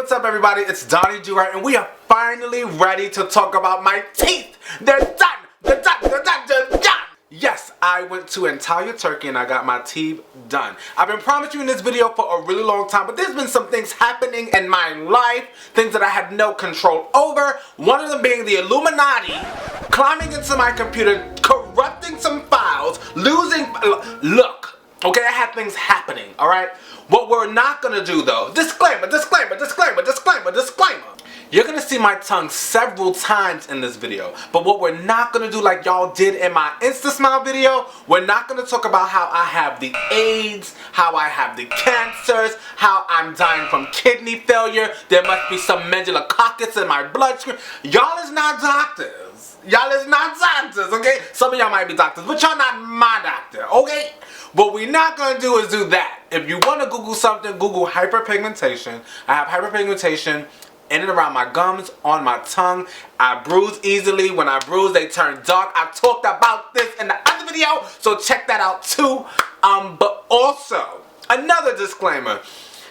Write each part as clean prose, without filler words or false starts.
what's up everybody? It's Donnie Duright and we are finally ready to talk about my teeth. They're done! They're done! They're done! They're done! Yes, I went to Antalya Turkey and I got my teeth done. I've been promising you in this video for a really long time, but there's been some things happening in my life, things that I had no control over. One of them being the Illuminati climbing into my computer, corrupting some files, losing... Look, okay, I had things happening, alright? What we're not gonna do though, disclaimer, disclaimer, disclaimer, disclaimer, disclaimer. You're gonna see my tongue several times in this video, but what we're not gonna do like y'all did in my Insta Smile video, we're not gonna talk about how I have the AIDS, how I have the cancers, how I'm dying from kidney failure, there must be some medulococcus in my bloodstream. Y'all is not doctors. Y'all is not doctors, okay? Some of y'all might be doctors, but y'all not my doctor, okay? What we're not gonna do is do that. If you wanna Google something, Google hyperpigmentation. I have hyperpigmentation in and around my gums, on my tongue. I bruise easily. When I bruise, they turn dark. I talked about this in the other video, so check that out too. But also, another disclaimer.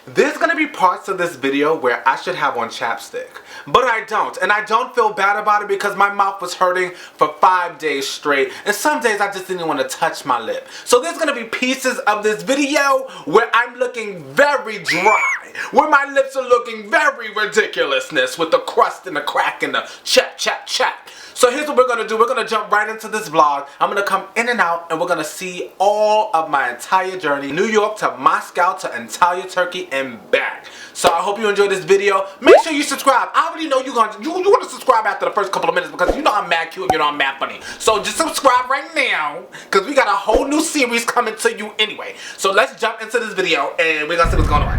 There's gonna be parts of this video where I should have on chapstick, but I don't, and I don't feel bad about it because my mouth was hurting for 5 days straight, and some days I just didn't want to touch my lip. So there's gonna be pieces of this video where I'm looking very dry, where my lips are looking very ridiculousness with the crust and the crack and the chap, chap, chap. So here's what we're gonna do. We're gonna jump right into this vlog. I'm gonna come in and out and we're gonna see all of my entire journey. New York to Moscow to Antalya, Turkey and back. So I hope you enjoyed this video. Make sure you subscribe. I already know you want to subscribe after the first couple of minutes because you know I'm mad cute and you know I'm mad funny. So just subscribe right now because we got a whole new series coming to you anyway. So let's jump into this video and we're gonna see what's going on.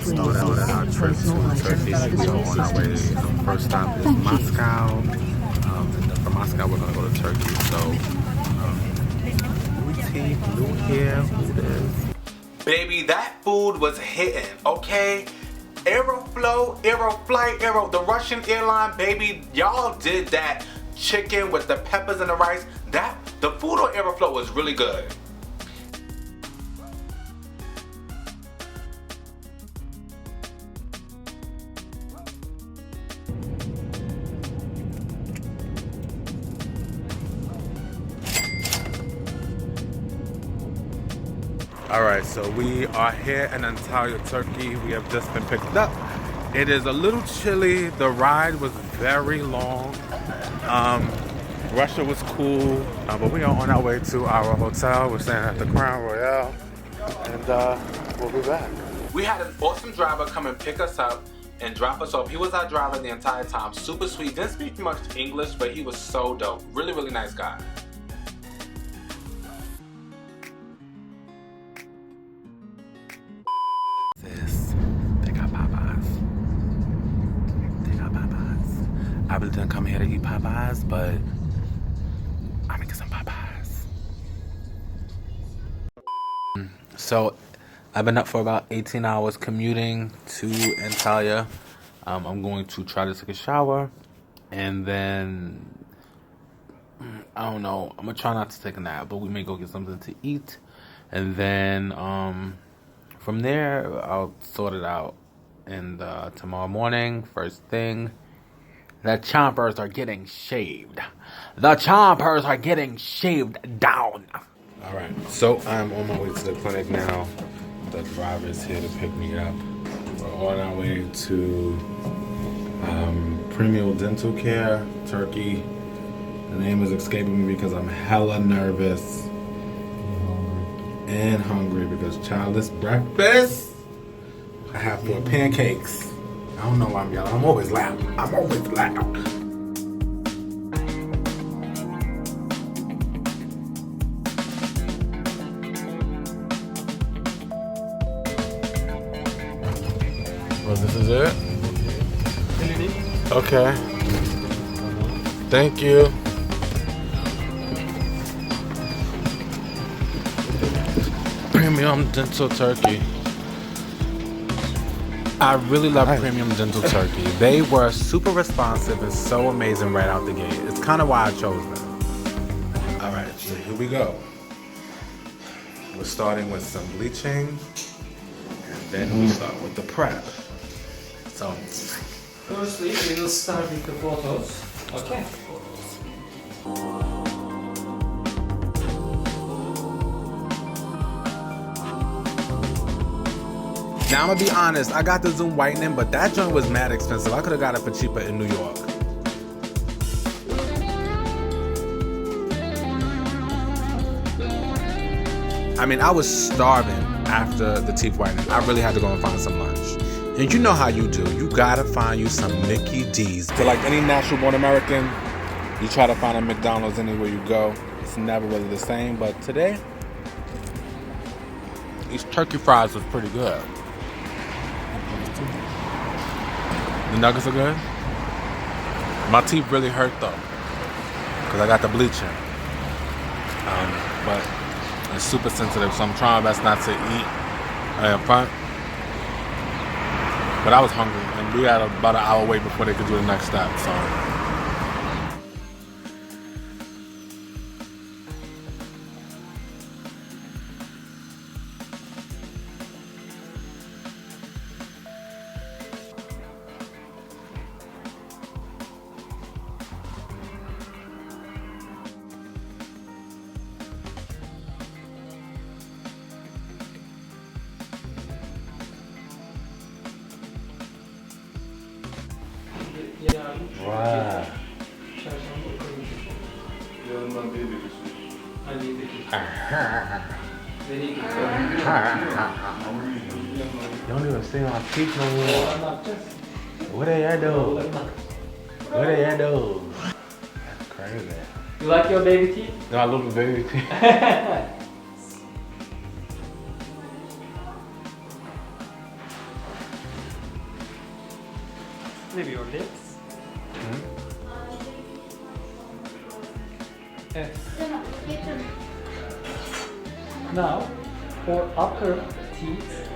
Started our trip to Turkey, so on our way, the first stop is Moscow, and then from Moscow we're going to go to Turkey, so, new teeth, new hair, who this? Baby, that food was hitting, okay? Aeroflow, Aeroflight, the Russian airline, baby, y'all did that chicken with the peppers and the rice, the food on Aeroflow was really good. Alright, so we are here in Antalya, Turkey. We have just been picked up. It is a little chilly. The ride was very long. Russia was cool, but we are on our way to our hotel. We're staying at the Crown Royale, and we'll be back. We had an awesome driver come and pick us up and drop us off. He was our driver the entire time. Super sweet. Didn't speak much English, but he was so dope. Really, really nice guy. I really didn't come here to eat Popeyes, but I'm gonna get some Popeyes. So I've been up for about 18 hours commuting to Antalya. I'm going to try to take a shower and then, I don't know, I'm gonna try not to take a nap, but we may go get something to eat. And then from there, I'll sort it out. And tomorrow morning, first thing, the chompers are getting shaved. The chompers are getting shaved down. All right, so I'm on my way to the clinic now. The driver is here to pick me up. We're on our way to Premium Dental Care, Turkey. The name is escaping me because I'm hella nervous and hungry because childless breakfast. I have 4 pancakes. I don't know why I'm yelling. I'm always loud. I'm always loud. Well, this is it? Okay. Thank you. Premium Dental Turkey. I really love Premium Dental Turkey. They were super responsive and so amazing right out the gate. It's kind of why I chose them. All right, so here we go. We're starting with some bleaching, and then we start with the prep. So, firstly, we will start with the photos. Okay. now I'm gonna be honest, I got the Zoom whitening, but that joint was mad expensive. I could have got it for cheaper in New York. I mean, I was starving after the teeth whitening. I really had to go and find some lunch. And you know how you do. You gotta find you some Mickey D's. So like any natural born American, you try to find a McDonald's anywhere you go. It's never really the same, but today, these turkey fries was pretty good. The nuggets are good. My teeth really hurt though, because I got the bleaching. But it's super sensitive, so I'm trying my best not to eat in front. But I was hungry, and we had about an hour wait before they could do the next step, so. Wow. Don't even see my teeth no more. What are y'all doing? What are y'all doing? That's crazy. You like your baby teeth? No, I love the baby teeth. Maybe your lips. Yes. Now, for upper teeth,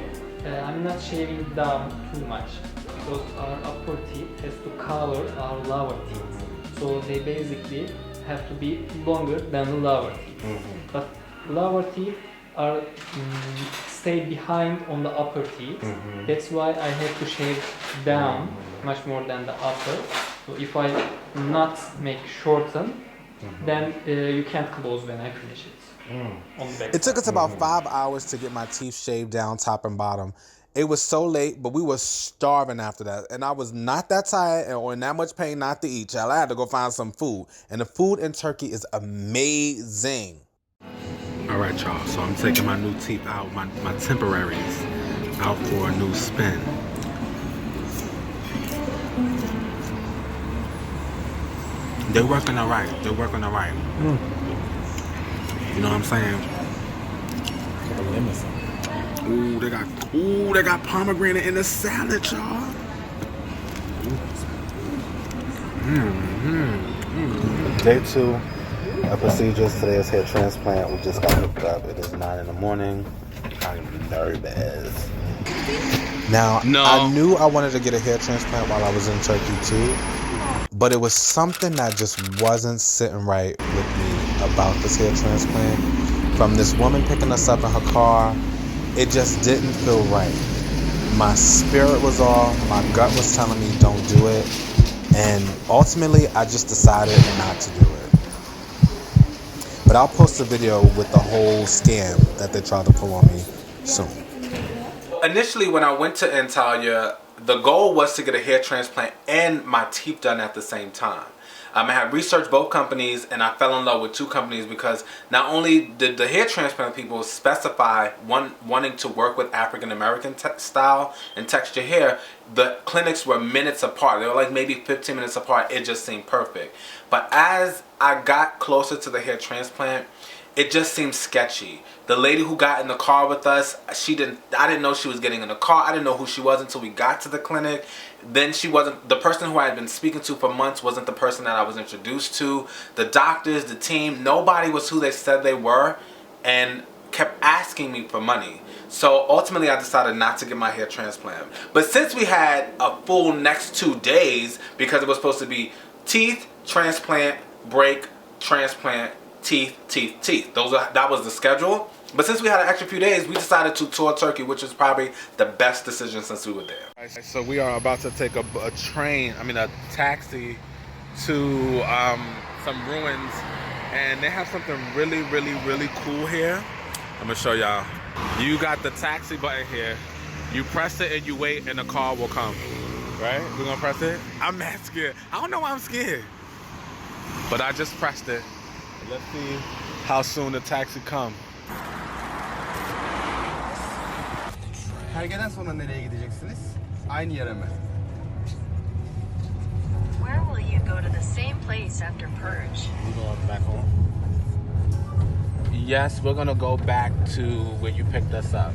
I'm not shaving down too much because our upper teeth has to cover our lower teeth. So they basically have to be longer than the lower teeth. But lower teeth are stay behind on the upper teeth. That's why I have to shave down much more than the upper. So if I not make shorten, then you can't close when I finish it. On the back It took side. us about 5 hours to get my teeth shaved down top and bottom. It was so late, but we were starving after that. And I was not that tired or in that much pain not to eat, child. I had to go find some food. And the food in Turkey is amazing. All right, y'all. So I'm taking my new teeth out, my temporaries, out for a new spin. They're working all right. They're working all right. You know what I'm saying? Ooh, they got pomegranate in the salad, y'all. Day 2 of procedures. Today is hair transplant. We just got hooked up. It is 9 in the morning. I'm nervous. Now, I knew I wanted to get a hair transplant while I was in Turkey too, but it was something that just wasn't sitting right with me about this hair transplant. From this woman picking us up in her car, it just didn't feel right. My spirit was off. My gut was telling me don't do it. And ultimately, I just decided not to do it. But I'll post a video with the whole scam that they tried to pull on me soon. Initially, when I went to Antalya, the goal was to get a hair transplant and my teeth done at the same time. I had researched both companies, and I fell in love with 2 companies because not only did the hair transplant people specify wanting to work with African American style and texture hair, the clinics were minutes apart. They were like maybe 15 minutes apart. It just seemed perfect. But as I got closer to the hair transplant, it just seemed sketchy. The lady who got in the car with us, I didn't know she was getting in the car. I didn't know who she was until we got to the clinic. Then she wasn't, the person who I had been speaking to for months wasn't the person that I was introduced to. The doctors, the team, nobody was who they said they were, and kept asking me for money. So ultimately I decided not to get my hair transplant. But since we had a full next 2 days, because it was supposed to be teeth, transplant, break, transplant, teeth, teeth, teeth. That was the schedule. But since we had an extra few days, we decided to tour Turkey, which is probably the best decision since we were there. So we are about to take a taxi to some ruins, and they have something really, really, really cool here. I'm gonna show y'all. You got the taxi button here. You press it and you wait, and the car will come. Right? We're gonna press it. I'm mad scared. I don't know why I'm scared, but I just pressed it. Let's see how soon the taxi comes. Perge'den sonra nereye gideceksiniz? Aynı yere mi? Where will you go to the same place after Perge? We're going back home. Yes, we're gonna go back to where you picked us up.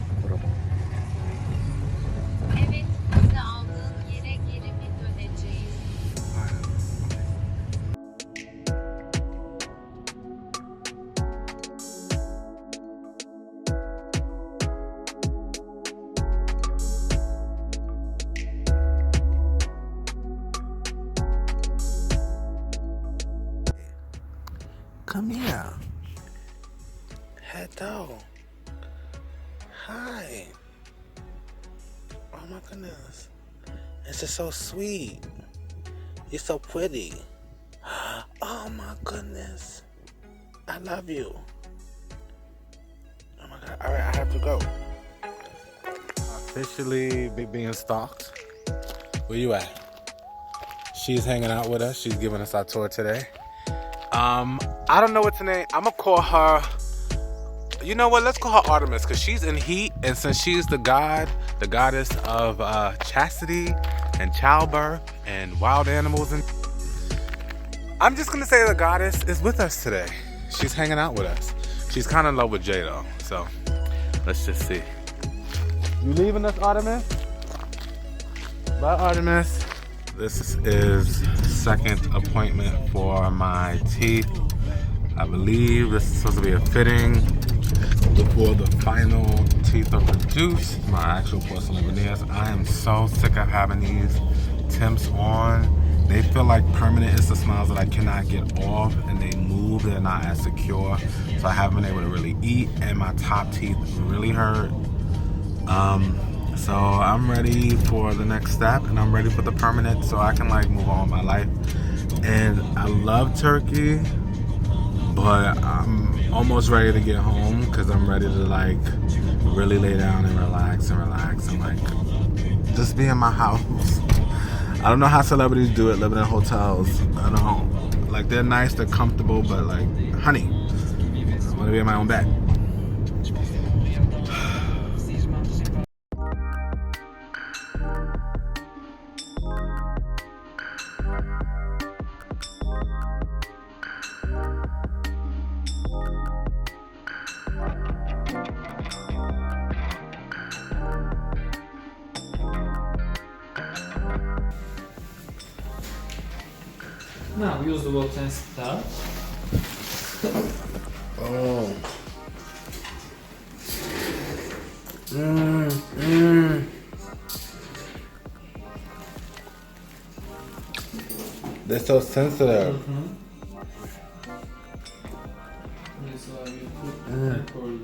Evet, bizi aldığın yere geri mi döneceğiz? Come here. Hello. Hi. Oh my goodness. This is so sweet. You're so pretty. Oh my goodness. I love you. Oh my God. All right, I have to go. Officially being stalked. Where you at? She's hanging out with us. She's giving us our tour today. I don't know what's her name. I'm gonna call her, you know what, let's call her Artemis, because she's in heat, and since she's the goddess of chastity and childbirth and wild animals, and I'm just gonna say the goddess is with us today. She's hanging out with us. She's kind of in love with Jay though, so let's just see. You leaving us, Artemis? Bye, Artemis. This is second appointment for my teeth. I believe this is supposed to be a fitting before the final teeth are produced. My actual porcelain veneers. I am so sick of having these temps on. They feel like permanent. It's the smiles that I cannot get off, and they move. They're not as secure, so I haven't been able to really eat, and my top teeth really hurt. So I'm ready for the next step, and I'm ready for the permanent so I can like move on with my life. And I love Turkey, but I'm almost ready to get home because I'm ready to like really lay down and relax and like just be in my house. I don't know how celebrities do it living in hotels. I don't, like, they're nice, they're comfortable, but like, honey, I want to be in my own bed. Now use the water and start. Oh. They're so sensitive. That's why we put record.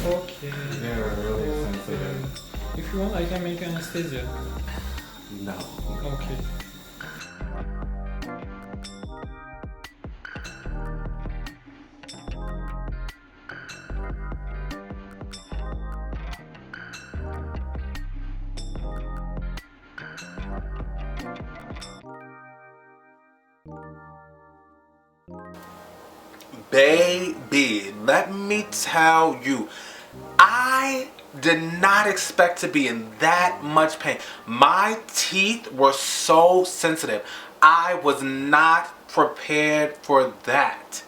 Okay. They're really sensitive. If you want, I can make anesthesia. No. Okay. Baby, let me tell you, I did not expect to be in that much pain. My teeth were so sensitive. I was not prepared for that.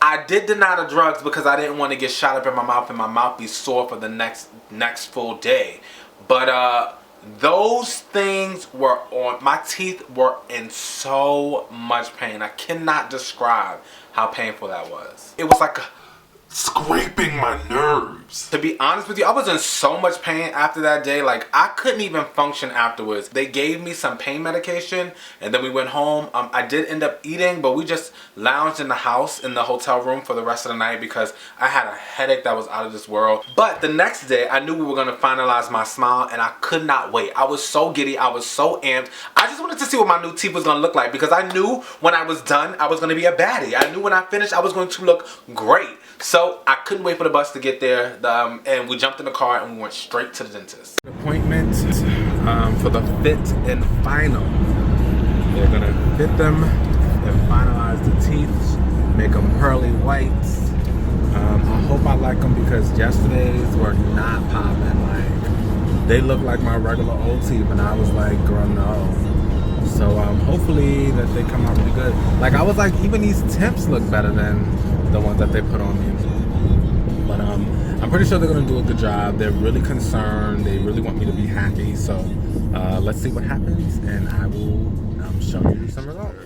I did deny the drugs because I didn't want to get shot up in my mouth and my mouth be sore for the next full day. But those things were on. My teeth were in so much pain. I cannot describe how painful that was. It was like scraping my nerves. To be honest with you, I was in so much pain after that day. Like, I couldn't even function afterwards. They gave me some pain medication and then we went home. I did end up eating, but we just lounged in the house in the hotel room for the rest of the night because I had a headache that was out of this world. But the next day I knew we were gonna finalize my smile and I could not wait. I was so giddy, I was so amped. I just wanted to see what my new teeth was gonna look like because I knew when I was done I was gonna be a baddie. I knew when I finished I was going to look great. So I couldn't wait for the bus to get there, and we jumped in the car and we went straight to the dentist. Appointment for the fit and final. They're gonna fit them and finalize the teeth, make them pearly white. I hope I like them because yesterday's were not popping. Like, they look like my regular old teeth, and I was like, girl, no. So hopefully that they come out really good. Like, I was like, even these temps look better than the ones that they put on me. But I'm pretty sure they're gonna do a good job. They're really concerned. They really want me to be happy. So let's see what happens, and I will show you some results.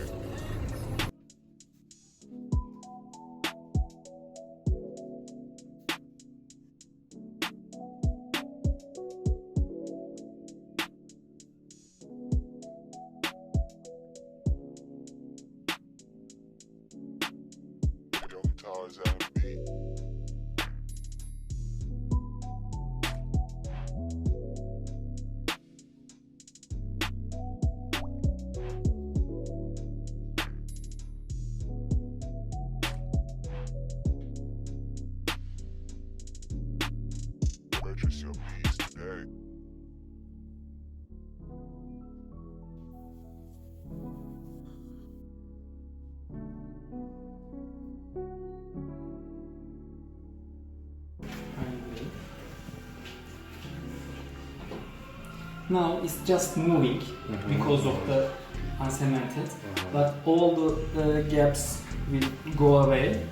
Now it's just moving because of the uncemented, but all the gaps will go away.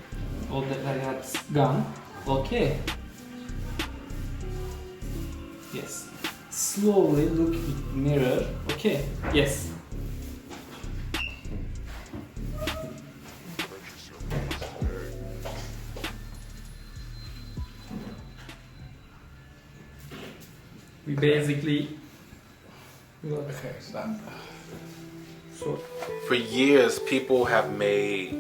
All the gaps gone. Okay. Yes. Slowly look in the mirror. Okay. Yes. We basically. Okay, stop. So, for years, people have made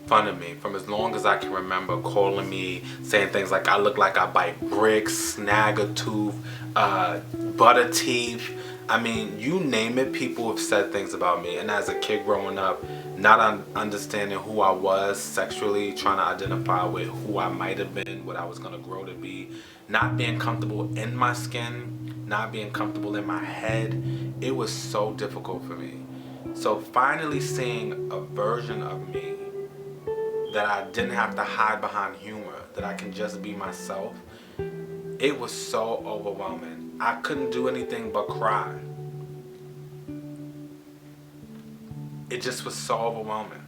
fun of me from as long as I can remember, calling me, saying things like I look like I bite bricks, snag a tooth, butter teeth. I mean, you name it, people have said things about me. And as a kid growing up, not understanding who I was sexually, trying to identify with who I might have been, what I was going to grow to be, not being comfortable in my skin, not being comfortable in my head, it was so difficult for me. So finally seeing a version of me that I didn't have to hide behind humor, that I can just be myself, it was so overwhelming. I couldn't do anything but cry. It just was so overwhelming.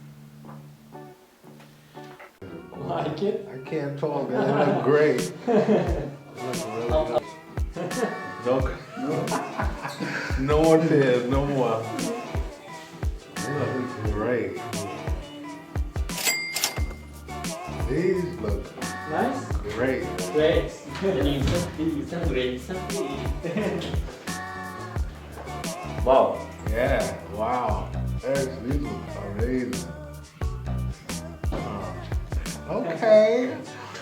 like it? I can't talk, man. It look great. It look really good. No more tears, no more. It looks great. These look Nice? great. Great. Wow. Yeah, wow. These look amazing. Okay.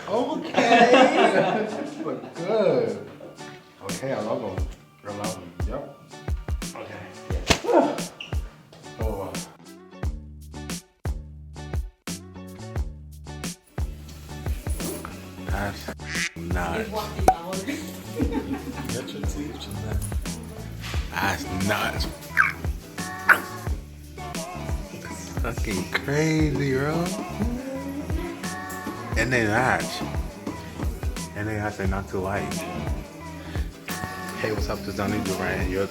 Okay. Look good. Okay, I love them. I love them. Yep. Okay. Oh. That's nuts. Get your teeth, That's nuts. Fucking crazy, bro. And they match. And they actually not too light. Hey, what's up? This is Donnie, Duright, and you're...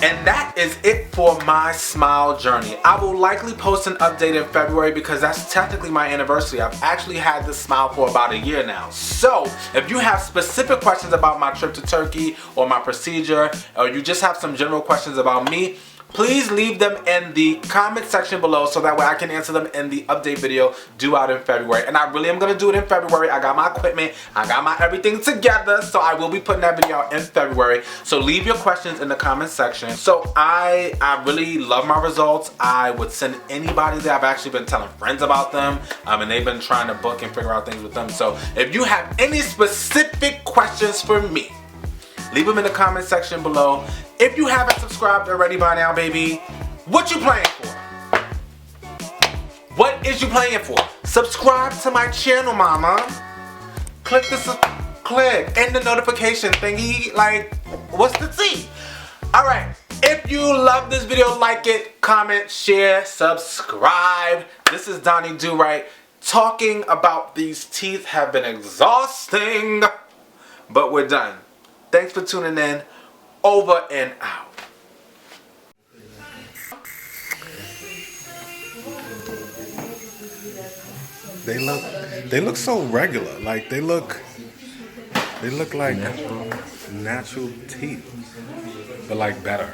And that is it for my smile journey. I will likely post an update in February because that's technically my anniversary. I've actually had this smile for about a year now. So if you have specific questions about my trip to Turkey or my procedure, or you just have some general questions about me, please leave them in the comment section below so that way I can answer them in the update video due out in February. And I really am going to do it in February. I got my equipment, I got my everything together, so I will be putting that video out in February. So leave your questions in the comment section. So I really love my results. I would send anybody there. I've actually been telling friends about them, and they've been trying to book and figure out things with them. So if you have any specific questions for me, leave them in the comment section below. If you haven't subscribed already by now, baby, what you playing for? What is you playing for? Subscribe to my channel, mama. Click and the notification thingy. Like, what's the tea? Alright, if you love this video, like it, comment, share, subscribe. This is Donnie Duright. Talking about these teeth have been exhausting, but we're done. Thanks for tuning in. Over and out. They look so regular. Like they look like natural teeth, but like better.